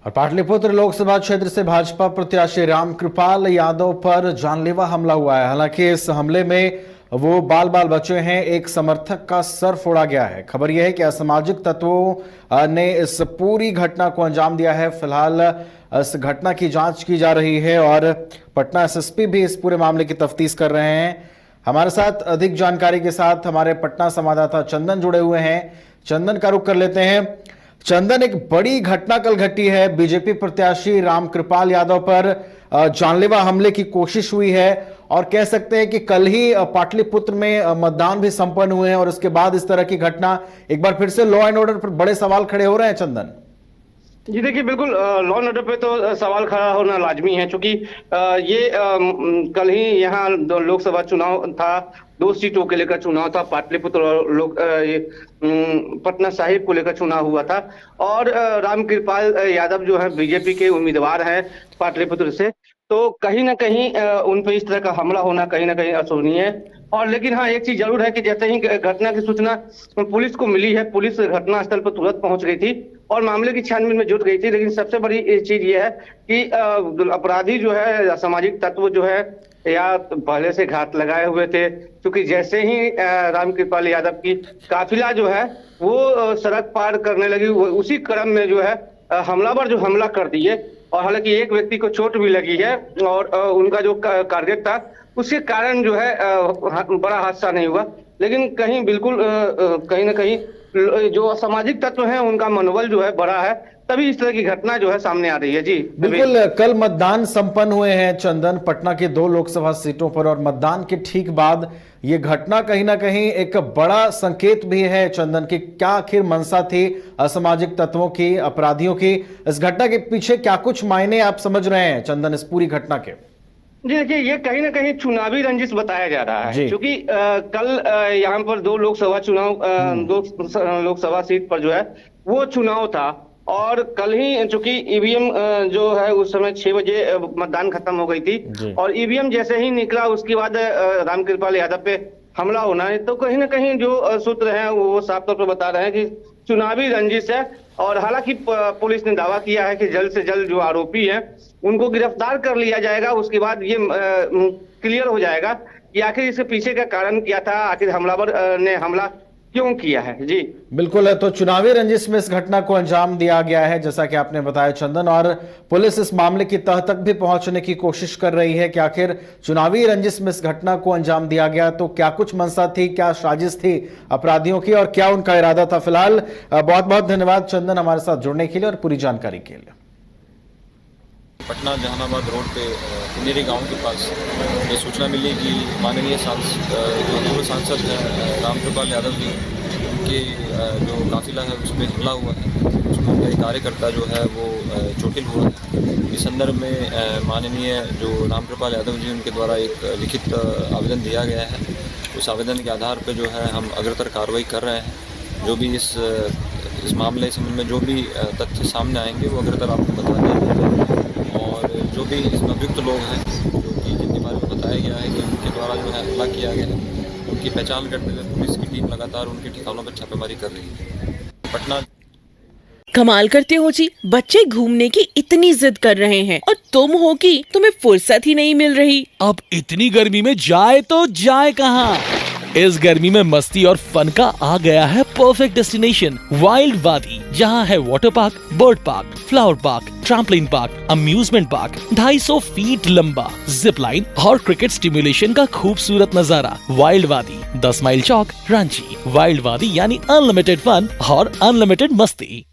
और पाटलिपुत्र लोकसभा क्षेत्र से भाजपा प्रत्याशी रामकृपाल यादव पर जानलेवा हमला हुआ है। हालांकि इस हमले में वो बाल बाल बचे हैं। एक समर्थक का सर फोड़ा गया है। खबर यह है कि असामाजिक तत्वों ने इस पूरी घटना को अंजाम दिया है। फिलहाल इस घटना की जांच की जा रही है और पटना एसएसपी भी इस पूरे मामले की तफ्तीश कर रहे हैं। हमारे साथ अधिक जानकारी के साथ हमारे पटना संवाददाता चंदन जुड़े हुए हैं। चंदन का रुख कर लेते हैं। चंदन, एक बड़ी घटना कल घटी है। बीजेपी प्रत्याशी रामकृपाल यादव पर जानलेवा हमले की कोशिश हुई है और कह सकते हैं कि कल ही पाटलिपुत्र में मतदान भी संपन्न हुए हैं और उसके बाद इस तरह की घटना एक बार फिर से लॉ एंड ऑर्डर पर बड़े सवाल खड़े हो रहे हैं। चंदन जी देखिए, बिल्कुल लॉ एंड ऑर्डर पे तो सवाल खड़ा होना लाजमी है, क्योंकि ये कल ही यहाँ लोकसभा चुनाव था। 2 सीटों के लेकर चुनाव था। पाटलिपुत्र और पटना साहिब को लेकर चुनाव हुआ था और रामकृपाल यादव जो है बीजेपी के उम्मीदवार हैं पाटलिपुत्र से। तो कहीं ना कहीं उन पर इस तरह का हमला होना कहीं ना कहीं अशोभनीय है। और लेकिन हाँ, एक चीज जरूर है कि जैसे ही घटना की सूचना पुलिस को मिली है, पुलिस घटनास्थल पर तुरंत पहुंच गई थी और मामले की छानबीन में जुट गई थी। लेकिन सबसे बड़ी चीज ये है कि अपराधी जो है, असामाजिक तत्व जो है, या पहले से घात लगाए हुए थे, क्योंकि जैसे ही रामकृपाल यादव की काफिला जो है वो सड़क पार करने लगी, उसी क्रम में जो है हमलावर जो हमला कर दिए। और हालांकि एक व्यक्ति को चोट भी लगी है और उनका जो टारगेट था उसके कारण जो है बड़ा हादसा नहीं हुआ। लेकिन कहीं बिल्कुल कहीं ना कहीं जो असामाजिक तत्व हैं उनका मनोबल जो है बड़ा है, तभी इस तरह की घटना जो है सामने आ रही है। जी बिल्कुल, कल मतदान संपन्न हुए हैं चंदन, पटना के 2 लोकसभा सीटों पर और मतदान के ठीक बाद ये घटना कहीं ना कहीं एक बड़ा संकेत भी है चंदन की क्या आखिर मंशा थी असामाजिक तत्वों की, अपराधियों की। इस घटना के पीछे क्या कुछ मायने आप समझ रहे हैं चंदन इस पूरी घटना के? जी देखिए, ये कहीं ना कहीं चुनावी रंजिश बताया जा रहा है, क्योंकि कल यहाँ पर 2 लोकसभा चुनाव 2 लोकसभा सीट पर जो है वो चुनाव था। और कल ही चूंकि ईवीएम जो है उस समय 6 बजे मतदान खत्म हो गई थी और ईवीएम जैसे ही निकला उसके बाद रामकृपाल यादव पे हमला होना है। तो कहीं ना कहीं जो सूत्र हैं वो साफ तौर पर बता रहे हैं कि चुनावी रंजिश है। और हालांकि पुलिस ने दावा किया है कि जल्द से जल्द जो आरोपी हैं उनको गिरफ्तार कर लिया जाएगा। उसके बाद ये क्लियर हो जाएगा कि आखिर इसके पीछे का कारण क्या था, आखिर हमलावर ने हमला क्यों किया है। जी बिल्कुल है। तो चुनावी रंजिश में इस घटना को अंजाम दिया गया है जैसा कि आपने बताया चंदन, और पुलिस इस मामले की तह तक भी पहुंचने की कोशिश कर रही है कि आखिर चुनावी रंजिश में इस घटना को अंजाम दिया गया तो क्या कुछ मंशा थी, क्या साजिश थी अपराधियों की और क्या उनका इरादा था। फिलहाल बहुत बहुत धन्यवाद चंदन हमारे साथ जुड़ने के लिए और पूरी जानकारी के लिए। पटना जहानाबाद रोड पे कुनेरी गांव के पास ये सूचना मिली कि माननीय जो पूर्व सांसद हैं रामकृपाल यादव जी, उनके जो काफिला है उस पर हमला हुआ है। उसमें उनका एक कार्यकर्ता जो है वो चोटिल हुआ है। इस संदर्भ में माननीय जो रामकृपाल यादव जी उनके द्वारा एक लिखित आवेदन दिया गया है। उस आवेदन के आधार पर जो है हम अग्रतर कार्रवाई कर रहे हैं। जो भी इस मामले संबंध में जो भी तथ्य सामने आएंगे वो अग्रतर आपको बता देंगे। और जो भी इसमें अभियुक्त लोग हैं, जो कि जिनके बारे में बताया गया है कि उनके द्वारा जो है हमला किया गया है, उनकी पहचान करने में पुलिस की टीम लगातार उनके ठिकानों पर छापेमारी कर रही है। पटना कमाल करते हो जी, बच्चे घूमने की इतनी जिद कर रहे हैं और तुम हो कि तुम्हें फुर्सत ही नहीं मिल रही। अब इतनी गर्मी में जाए तो जाए कहाँ? इस गर्मी में मस्ती और फन का आ गया है परफेक्ट डेस्टिनेशन, वाइल्ड वादी, जहाँ है water park, bird park, flower park, trampoline park, amusement park, 250 feet लंबा, जिप लाइन और क्रिकेट स्टिमुलेशन का खूबसूरत नजारा। वाइल्ड वादी, 10 माइल चौक, रांची। वाइल्ड वादी यानी अनलिमिटेड फन और अनलिमिटेड मस्ती।